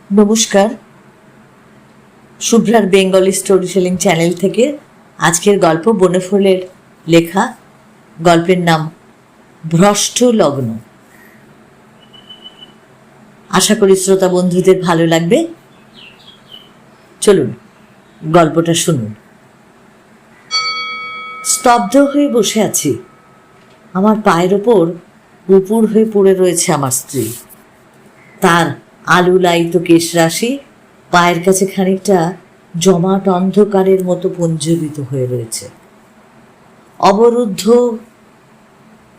নমস্কার, শুভ্রার Bengali story telling channel থেকে আজকের গল্প বনফুলের লেখা। গল্পের নাম ভ্রষ্ট লগ্ন। আশা করি শ্রোতা বন্ধুদের ভালো লাগবে। চলুন গল্পটা শুনুন। স্তব্ধ হয়ে বসে আছি। আমার পায়ের ওপর উপুড় হয়ে পড়ে রয়েছে আমার স্ত্রী। তার আলু লাইত কেশরাশি পায়ের কাছে খানিকটা জমাট অন্ধকারের মতো পুঞ্জীবিত হয়ে রয়েছে। অবরুদ্ধ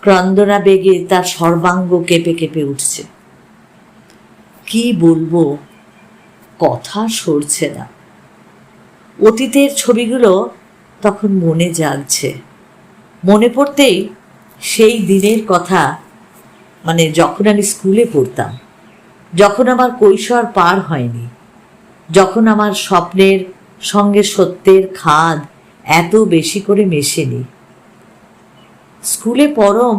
ক্রন্দনা বেগে তার সর্বাঙ্গ কেঁপে কেঁপে উঠছে। কি বলবো, কথা সরছে না। অতীতের ছবিগুলো তখন মনে জাগছে। মনে পড়তেই সেই দিনের কথা, যখন আমি স্কুলে পড়তাম, যখন আমার কৈশোর পার হয়নি, যখন আমার স্বপ্নের সঙ্গে সত্যের খাদ এত বেশি করে মেশেনি। স্কুলে পরম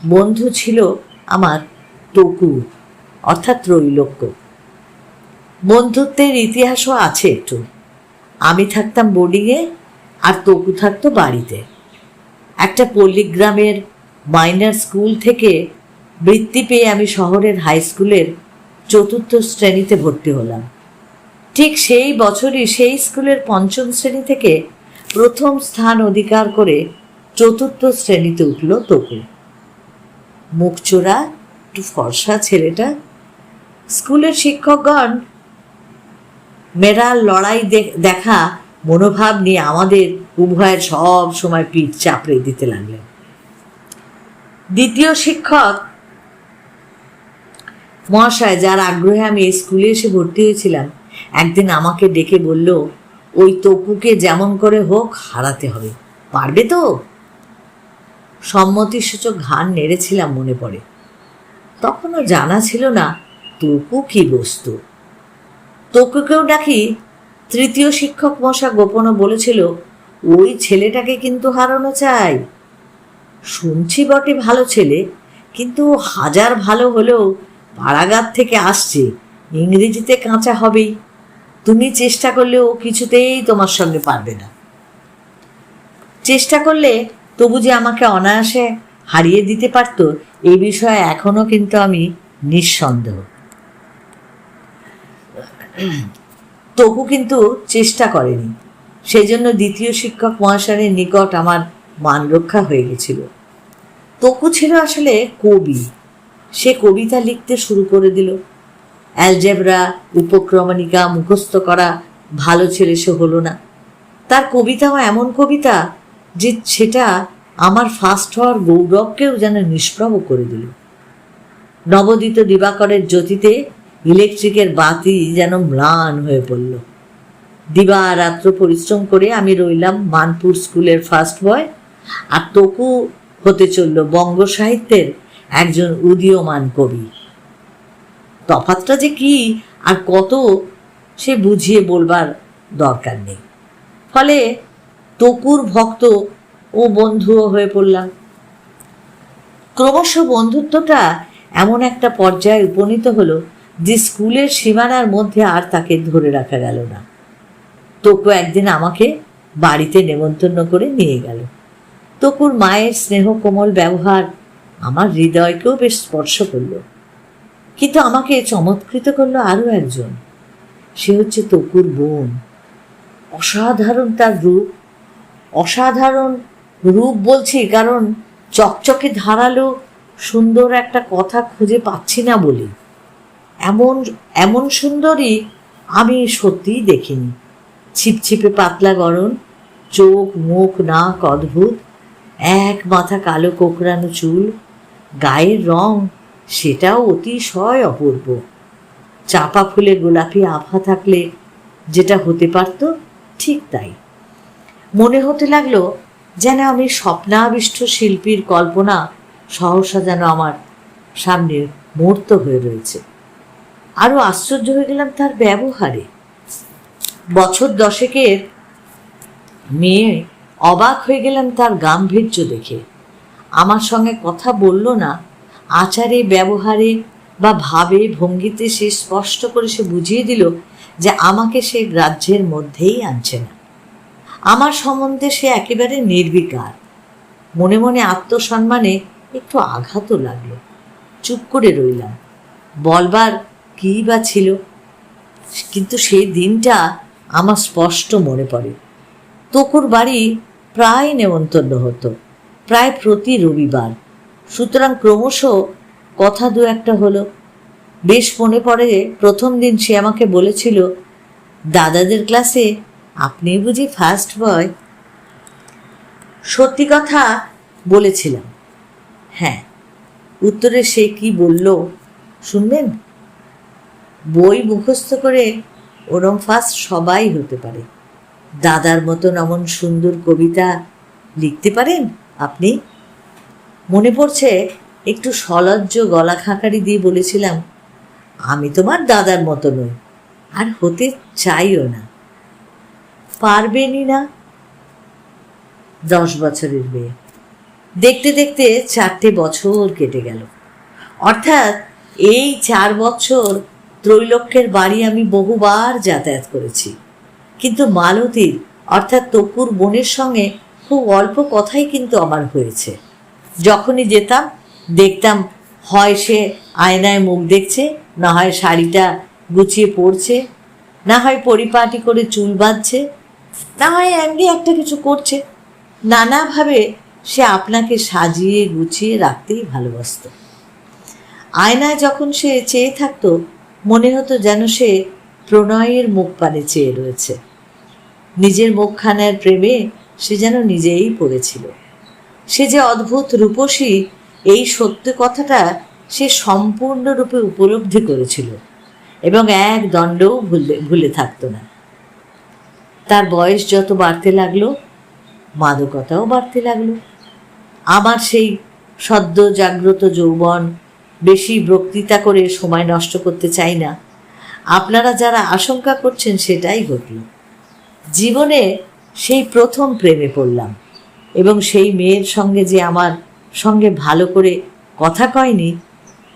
বন্ধু ছিল আমার তকু, অর্থাৎ ত্রৈলোক্য। বন্ধুত্বের ইতিহাসও আছে একটু। আমি থাকতাম বোর্ডিংয়ে আর তকু থাকতো বাড়িতে। একটা পল্লীগ্রামের মাইনার স্কুল থেকে বৃত্তি পেয়ে আমি শহরের হাই স্কুলের 4র্থ শ্রেণীতে ভর্তি হলাম। ঠিক সেই বছরই সেই স্কুলের 5ম শ্রেণী থেকে প্রথম স্থান অধিকার করে 4র্থ শ্রেণীতে উঠল তকু। মুখচোরা একটু ফর্সা ছেলেটা। স্কুলের শিক্ষকগণ মেয়েরা লড়াই দেখা মনোভাব নিয়ে আমাদের উভয়ের সব সময় পিঠ চাপড়ে দিতে লাগলেন। দ্বিতীয় শিক্ষক মহাশয়, যার আগ্রহে আমি এই স্কুলে এসে ভর্তি হয়েছিলাম, একদিন আমাকে ডেকে বলল, ওই তকুকে যেমন করে হোক হারাতে হবে, পারবে তো? সম্মতিসূচক ঘাড় নেড়েছিলাম মনে পড়ে। তখনও জানা ছিল না তকু কি বস্তু। তকুকেও নাকি 3য় শিক্ষক মশা গোপনও বলেছিল, ওই ছেলেটাকে কিন্তু হারানো চাই। শুনছি বটে ভালো ছেলে, কিন্তু হাজার ভালো হলেও পাড়াগার থেকে আসছে, ইংরেজিতে কাঁচা হবেই। তুমি চেষ্টা করলে ও কিছুতেই তোমার সঙ্গে পারবে না। চেষ্টা করলে তবু যে আমাকে অনায়াসে হারিয়ে দিতে পারত, এই বিষয়ে এখনো কিন্তু আমি নিঃসন্দেহ। তবু কিন্তু চেষ্টা করেনি। সেই জন্য 2য় শিক্ষক মহাশয়ের নিকট আমার মান রক্ষা হয়ে গেছিল। তকু ছিল আসলে কবি। সে কবিতা লিখতে শুরু করে দিল। অ্যালজেব্রা, উপক্রমণিকা মুখস্থ করা ভালো ছেলে সে হলো না। তার কবিতাও এমন কবিতা যে সেটা আমার ফার্স্ট হওয়ার গৌরবকেও যেন নিষ্প্রভ করে দিল। নবোদিত দিবাকরের জ্যোতিতে ইলেকট্রিকের বাতি যেন ম্লান হয়ে পড়ল। দিবারাত্র পরিশ্রম করে আমি রইলাম মানপুর স্কুলের ফার্স্ট বয়, আর তকু হতে চলল বঙ্গ সাহিত্যের একজন উদীয়মান কবি। তফাৎটা যে কি আর কত সে বুঝিয়ে বলবার দরকার নেই। ফলে তকুর ভক্ত ও বন্ধুও হয়ে পড়লাম। ক্রমশ বন্ধুত্বটা এমন একটা পর্যায়ে উপনীত হলো যে স্কুলের সীমানার মধ্যে আর তাকে ধরে রাখা গেল না। তকু একদিন আমাকে বাড়িতে নেমন্তন্ন করে নিয়ে গেল। তকুর মায়ের স্নেহ কোমল ব্যবহার আমার হৃদয়কেও বেশ স্পর্শ করল। কিন্তু আমাকে চমৎকৃত করলো আরও একজন। সে হচ্ছে তকুর বোন। অসাধারণ তার রূপ। অসাধারণ রূপ বলছি কারণ চকচকে ধারালো সুন্দর একটা কথা খুঁজে পাচ্ছি না বলি। এমন সুন্দরী আমি সত্যিই দেখিনি। ছিপছিপে পাতলা গড়ন, চোখ মুখ নাক অদ্ভুত, এক মাথা কালো কোকড়ানো চুল, গায়ের রং সেটাও অতিশয় অপূর্ব। চাপা ফুলে গোলাপি আভা থাকলে যেটা হতে পারত ঠিক তাই। মনে হতে লাগলো যেন আমি স্বপ্নাবিষ্ট শিল্পীর কল্পনা সহসা যেন আমার সামনে মূর্ত হয়ে রয়েছে। আরো আশ্চর্য হয়ে গেলাম তার ব্যবহারে। বছর 10-এর মেয়ে অবাক হয়ে গেলাম তার গাম্ভীর্য দেখে। আমার সঙ্গে কথা বলল না, আচারে ব্যবহারে বা ভাবে ভঙ্গিতে সে স্পষ্ট করে সে বুঝিয়ে দিল যে আমাকে সে গ্রাহ্যের মধ্যেই আনছে না। আমার সম্বন্ধে সে একেবারে নির্বিকার। মনে মনে আত্মসম্মানে একটু আঘাতও লাগলো। চুপ করে রইলাম। বলবার কী বা ছিল, কিন্তু সেই দিনটা আমার স্পষ্ট মনে পড়ে। তকুর বাড়ি প্রায় নেমন্তন্ন হতো, প্রায় প্রতি রবিবার। সুতরাং ক্রমশ কথা দু একটা হলো। বেশ মনে পড়ে প্রথম দিন সে আমাকে বলেছিল, দাদাদের ক্লাসে আপনি বুঝি ফার্স্ট বয়? সত্যি কথা বলেছিলাম। হ্যাঁ। উত্তরে সে কি বলল শুনবেন? বই মুখস্থ করে ওরম ফার্স্ট সবাই হতে পারে, দাদার মতন এমন সুন্দর কবিতা লিখতে পারেন আপনি? মনে পড়ছে একটু সলজ্জ গলা খাকারি দিয়ে বলেছিলাম, আমি তোমার দাদার মতো নই, আর হতে চাইও না। পারবেনই না। 10 বছরের মেয়ে। দেখতে দেখতে 4টে বছর কেটে গেল। অর্থাৎ এই 4 বছর ত্রৈলোক্যের বাড়ি আমি বহুবার যাতায়াত করেছি, কিন্তু মালতীর অর্থাৎ তপুর বোনের সঙ্গে খুব অল্প কথাই কিন্তু আমার হয়েছে। যখনই যেতাম দেখতাম হয় সে আয়নায় মুখ দেখছে, না হয় শাড়িটা গুছিয়ে পরছে, না হয় পরিপাটি করে চুল বাঁধছে, না হয় এমনি একটা কিছু করছে। নানাভাবে সে আপনাকে সাজিয়ে গুছিয়ে রাখতেই ভালোবাসত। আয়নায় যখন সে চেয়ে থাকতো মনে হতো যেন সে প্রণয়ের মুখ পানে চেয়ে রয়েছে। নিজের মুখখানার প্রেমে সে যেন নিজেই পড়েছিল। সে যে অদ্ভুত রূপসী এই সত্য কথাটা সে সম্পূর্ণরূপে উপলব্ধি করেছিল এবং এক দণ্ডও ভুলে থাকতো না। তার বয়স যত বাড়তে লাগলো মাদকতাও বাড়তে লাগলো। আমার সেই সদ্য জাগ্রত যৌবন বেশি বক্তৃতা করে সময় নষ্ট করতে চাই না। আপনারা যারা আশঙ্কা করছেন সেটাই ঘটল। জীবনে সেই প্রথম প্রেমে পড়লাম এবং সেই মেয়ের সঙ্গে যে আমার সঙ্গে ভালো করে কথা কয়নি,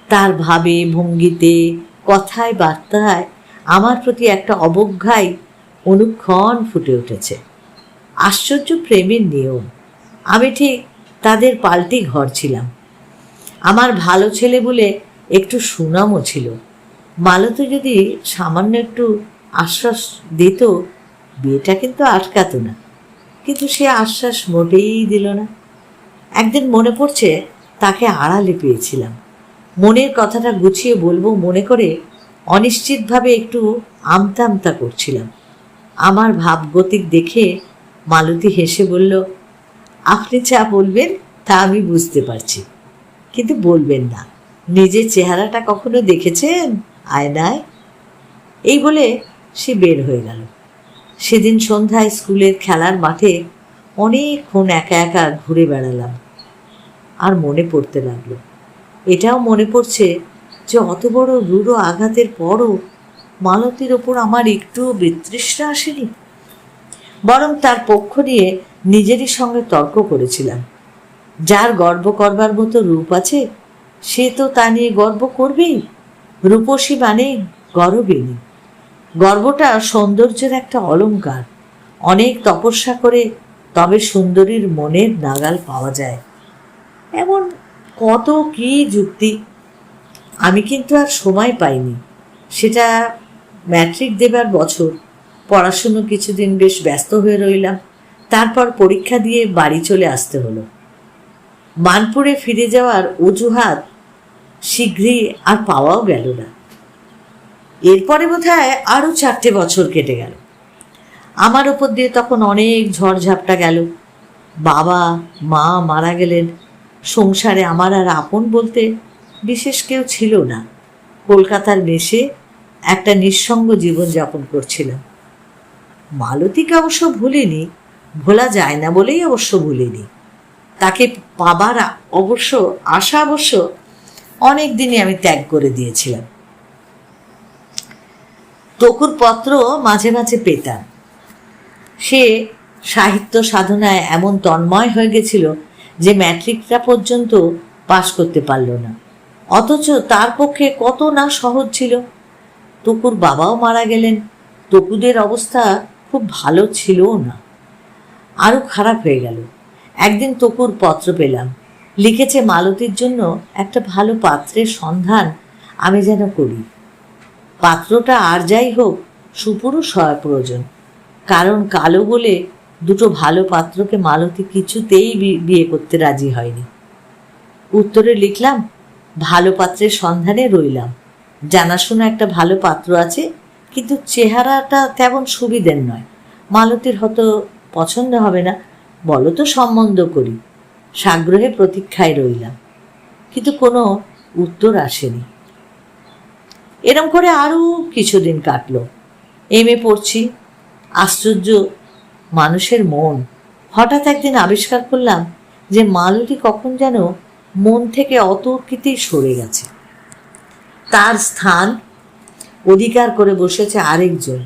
তার ভাবে ভঙ্গিতে কথায় বার্তায় আমার প্রতি একটা অবজ্ঞাই অনুক্ষণ ফুটে উঠেছে। আশ্চর্য প্রেমের নিয়ম। আমি ঠিক তাদের পাল্টি ঘর ছিলাম। আমার ভালো ছেলে বলে একটু সুনামও ছিল। মালতী যদি সামান্য একটু আশ্বাস দিত বিয়েটা কিন্তু আটকাতো না, কিন্তু সে আশ্বাস মোটেই দিল না। একদিন মনে পড়ছে তাকে আড়ালে পেয়েছিলাম। মনের কথাটা গুছিয়ে বলবো মনে করে অনিশ্চিতভাবে একটু আমতা আমতা করছিলাম। আমার ভাবগতিক দেখে মালতী হেসে বলল, আপনি যা বলবেন তা আমি বুঝতে পারছি, কিন্তু বলবেন না। নিজের চেহারাটা কখনো দেখেছেন আয়নায়? এই বলে সে বের হয়ে গেল। সেদিন সন্ধ্যায় স্কুলের খেলার মাঠে অনেকক্ষণ একা একা ঘুরে বেড়ালাম। আর মনে পড়তে লাগলো, এটাও মনে পড়ছে যে অত বড় রূঢ় আঘাতের পরও মালতীর ওপর আমার একটুও বিতৃষ্ণা আসেনি, বরং তার পক্ষ নিয়ে নিজেরই সঙ্গে তর্ক করেছিলাম। যার গর্ব করবার মতো রূপ আছে সে তো তা নিয়ে গর্ব করবেই। রূপসী মানেই গর্বিনী। গর্বটা সৌন্দর্যের একটা অলংকার। অনেক তপস্যা করে তবে সুন্দরীর মনের নাগাল পাওয়া যায়। এমন কত কি যুক্তি। আমি কিন্তু আর সময় পাইনি। সেটা ম্যাট্রিক দেবার বছর। পড়াশুনো কিছুদিন বেশ ব্যস্ত হয়ে রইলাম। তারপর পরীক্ষা দিয়ে বাড়ি চলে আসতে হলো। মানপুরে ফিরে যাওয়ার অজুহাত শীঘ্রই আর পাওয়াও গেল না। এরপরে বোধহয় আরও 4টে বছর কেটে গেল। আমার ওপর দিয়ে তখন অনেক ঝড়ঝাপটা গেল। বাবা মা মারা গেলেন। সংসারে আমার আর আপন বলতে বিশেষ কেউ ছিল না। কলকাতার মেসে একটা নিঃসঙ্গ জীবনযাপন করছিলাম। মালতীকে অবশ্য ভুলিনি, ভোলা যায় না বলেই অবশ্য ভুলিনি। তাকে পাবার আশা অবশ্য অনেক দিনই আমি ত্যাগ করে দিয়েছিলাম। তকুর পত্র মাঝে মাঝে পেতাম। সে সাহিত্য সাধনায় এমন তন্ময় হয়ে গেছিল যে ম্যাট্রিকটা পর্যন্ত পাশ করতে পারল না। অথচ তার পক্ষে কত না সহজ ছিল। তকুর বাবাও মারা গেলেন, তকুদের অবস্থা খুব ভালো ছিলও না, আরও খারাপ হয়ে গেল। একদিন তকুর পত্র পেলাম, লিখেছে মালতীর জন্য একটা ভালো পাত্রের সন্ধান আমি যেন করি। পাত্রটা আর যাই হোক সুপুরুষ হওয়া প্রয়োজন, কারণ কালো বলে দুটো ভালো পাত্রকে মালতী কিছুতেই বিয়ে করতে রাজি হয়নি। উত্তরে লিখলাম, ভালো পাত্রের সন্ধানে রইলাম। জানাশোনা একটা ভালো পাত্র আছে, কিন্তু চেহারাটা তেমন সুবিধের নয়। মালতীর হয়তো পছন্দ হবে না, বলো তো সম্বন্ধ করি। সাগ্রহে প্রতীক্ষায় রইলাম, কিন্তু কোনো উত্তর আসেনি। এরম করে আরও কিছুদিন কাটলো। এমএ পড়ছি। আশ্চর্য মানুষের মন। হঠাৎ একদিন আবিষ্কার করলাম যে মালতী কখন যেন মন থেকে অতর্কিতেই সরে গেছে। তার স্থান অধিকার করে বসেছে আরেকজন,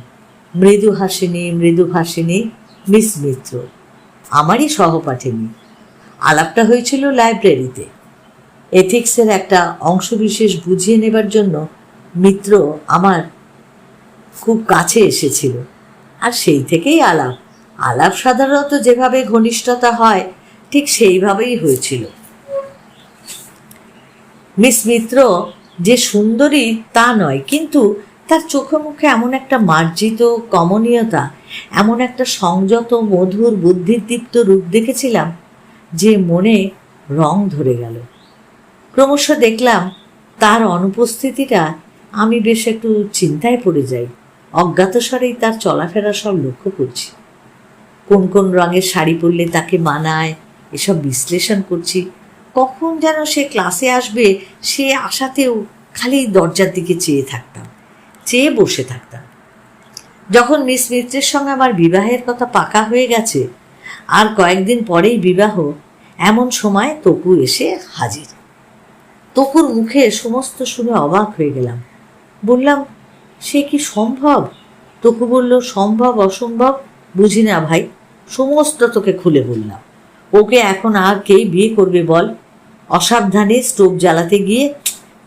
মৃদুভাষিনী মিস মিত্র, আমারই সহপাঠিনী। আলাপটা হয়েছিল লাইব্রেরিতে। এথিক্সের একটা অংশবিশেষ বুঝিয়ে নেবার জন্য মিত্র আমার খুব কাছে এসেছিল, আর সেই থেকেই আলাপ সাধারণত যেভাবে ঘনিষ্ঠতা হয় ঠিক সেইভাবেই হয়েছিল। মিস মিত্র যে সুন্দরী তা নয়, কিন্তু তার চোখে মুখে এমন একটা মার্জিত কমনীয়তা, এমন একটা সংযত মধুর বুদ্ধিদীপ্ত রূপ দেখেছিলাম যে মনে রং ধরে গেল। ক্রমশ দেখলাম তার অনুপস্থিতিটা আমি বেশ একটু চিন্তায় পড়ে যাই। অজ্ঞাতস্বরেই তার চলাফেরা সব লক্ষ্য করছি। কোন কোন রঙের শাড়ি পরলে তাকে মানায় এসব বিশ্লেষণ করছি। কখন যেন সে ক্লাসে আসবে সে আশাতেও খালি দরজার দিকে চেয়ে বসে থাকতাম। যখন মিস মিত্রের সঙ্গে আমার বিবাহের কথা পাকা হয়ে গেছে, আর কয়েকদিন পরেই বিবাহ, এমন সময় তকু এসে হাজির। তকুর মুখে সমস্ত শুনে অবাক হয়ে গেলাম। বললাম, সে কি সম্ভব? তকু বলল, সম্ভব অসম্ভব বুঝি না ভাই, সমস্ত তোকে খুলে বললাম। ওকে এখন আর কে বিয়ে করবে বল? অসাবধানে স্টোভ জ্বালাতে গিয়ে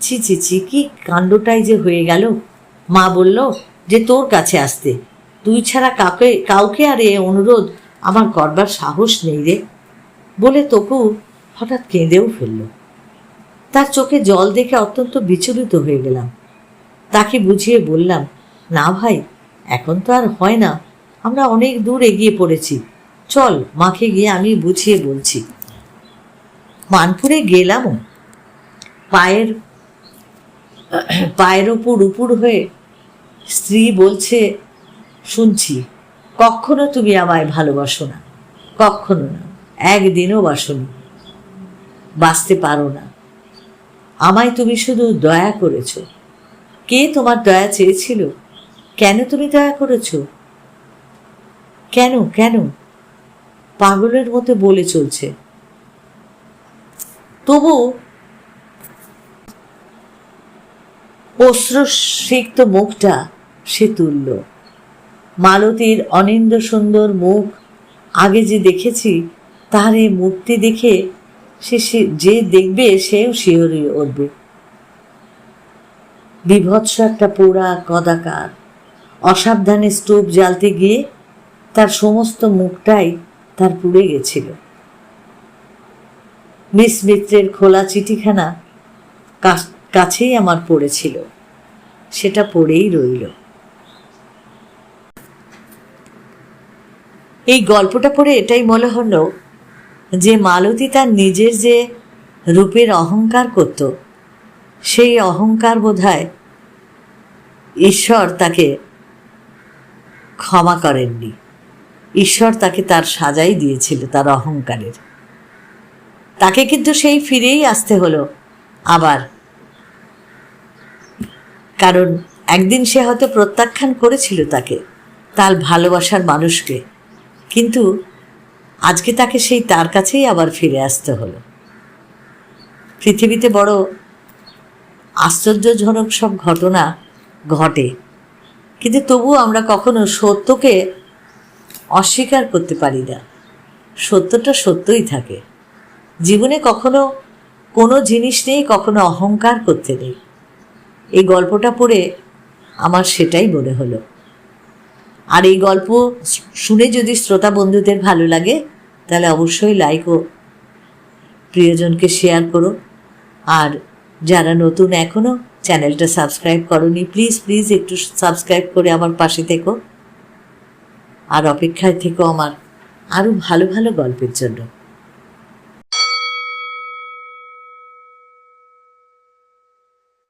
ছি কি কাণ্ডটাই যে হয়ে গেল। মা বলল যে তোর কাছে আসতে, তুই ছাড়া কাউকে আর এ অনুরোধ আমার করবার সাহস নেই রে। বলে তকু হঠাৎ কেঁদেও ফেলল। তার চোখে জল দেখে অত্যন্ত বিচলিত হয়ে গেলাম। তাকে বুঝিয়ে বললাম, না ভাই, এখন তো আর হয় না, আমরা অনেক দূর এগিয়ে পড়েছি, চল মাকে গিয়ে আমি বুঝিয়ে বলছি। মানপুরে গেলামও। পায়ের উপর হয়ে স্ত্রী বলছে, শুনছি কখনো তুমি আমায় ভালোবাসো না, কখনো না, একদিনও বাসনি, বাঁচতে পারো না। আমায় তুমি শুধু দয়া করেছ। কে তোমার দয়া চেয়েছিল? কেন তুমি দয়া করেছ? কেন কেন পাগলের মতো বলে চলছে। তবু অশ্রুসিক্ত মুখটা সে তুলল। মালতীর অনিন্দ্য সুন্দর মুখ আগে যে দেখেছি, তার এই মুক্তি দেখে যে দেখবে সেও শিহরে উঠবে। বিভৎস একটা পোড়া কদাকার। অসাবধানে স্টোভ জ্বালতে গিয়ে তার সমস্ত মুখটাই তার পুড়ে গেছিল। মিস মিত্রের খোলা চিঠিখানা কাছেই আমার পড়েছিল, সেটা পড়েই রইল। এই গল্পটা পড়ে এটাই মনে হলো যে মালতী তার নিজের যে রূপের অহংকার করত, সেই অহংকার বোধহয় ঈশ্বর তাকে ক্ষমা করেননি। ঈশ্বর তাকে তার সাজাই দিয়েছিল তার অহংকারের। তাকে কিন্তু সেই ফিরেই আসতে হলো আবার, কারণ একদিন সে হয়তো প্রত্যাখ্যান করেছিল তাকে, তার ভালোবাসার মানুষকে, কিন্তু আজকে তাকে সেই তার কাছেই আবার ফিরে আসতে হলো। পৃথিবীতে বড় আশ্চর্যজনক সব ঘটনা ঘটে, কিন্তু তবুও আমরা কখনো সত্যকে অস্বীকার করতে পারি না। সত্যটা সত্যই থাকে। জীবনে কখনো কোনো জিনিস নিয়ে কখনো অহংকার করতে নেই। এই গল্পটা পড়ে আমার সেটাই মনে হলো। আর এই গল্প শুনে যদি শ্রোতা বন্ধুদের ভালো লাগে তাহলে অবশ্যই লাইক ও প্রিয়জনকে শেয়ার করো। আর যারা নতুন এখনও চ্যানেলটা সাবস্ক্রাইব করোনি, প্লিজ প্লিজ একটু সাবস্ক্রাইব করে আমার পাশে থেকো আর অপেক্ষায় থেকো আমার আরও ভালো ভালো গল্পের জন্য।